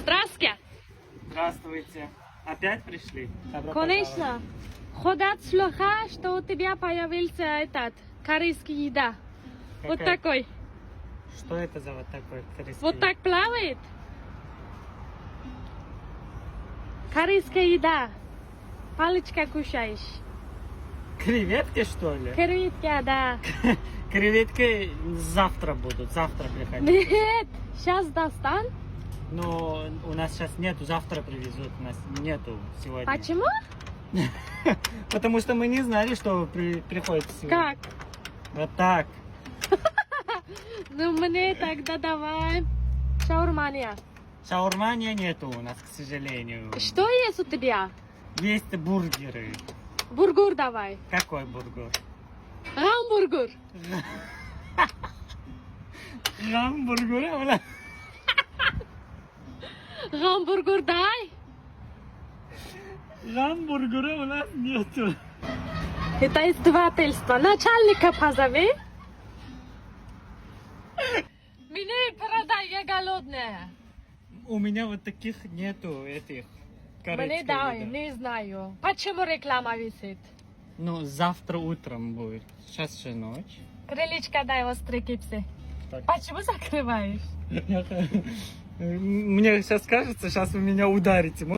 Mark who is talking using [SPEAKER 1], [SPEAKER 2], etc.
[SPEAKER 1] Здравствуйте.
[SPEAKER 2] Здравствуйте. Опять пришли? Добро
[SPEAKER 1] Конечно. Ходят слуха, что у тебя появился этот корейский еда. Вот
[SPEAKER 2] Какая?
[SPEAKER 1] такой.
[SPEAKER 2] пожаловать. Что это за вот такой корейский?
[SPEAKER 1] Вот так плавает. Корейская еда. Палочка кушаешь.
[SPEAKER 2] Креветки, что ли?
[SPEAKER 1] Креветка, да.
[SPEAKER 2] Креветки завтра будут. Завтра приходить.
[SPEAKER 1] Нет, сейчас достань.
[SPEAKER 2] Но у нас сейчас нету. Завтра привезут. У нас нету сегодня.
[SPEAKER 1] Почему?
[SPEAKER 2] Потому что мы не знали, что приходит сегодня.
[SPEAKER 1] Как?
[SPEAKER 2] Вот так.
[SPEAKER 1] Ну мне тогда давай шаурмания.
[SPEAKER 2] Шаурмания нету у нас, к сожалению.
[SPEAKER 1] Что есть у тебя?
[SPEAKER 2] Есть бургеры.
[SPEAKER 1] Бургер давай.
[SPEAKER 2] Какой бургер?
[SPEAKER 1] Гамбургер.
[SPEAKER 2] Гамбургер.
[SPEAKER 1] Гамбургер дай.
[SPEAKER 2] Гамбургера у нас нету.
[SPEAKER 1] Это издевательство. Начальника позови. Мне продай, я голодная.
[SPEAKER 2] У меня вот таких нету этих.
[SPEAKER 1] Мне
[SPEAKER 2] корейской
[SPEAKER 1] дай,
[SPEAKER 2] еды.
[SPEAKER 1] не знаю. Почему реклама висит?
[SPEAKER 2] Ну, завтра утром будет. Сейчас же ночь.
[SPEAKER 1] Крылечко дай острые кипсы.
[SPEAKER 2] Так.
[SPEAKER 1] Почему закрываешь?
[SPEAKER 2] Мне сейчас кажется, сейчас вы меня ударите.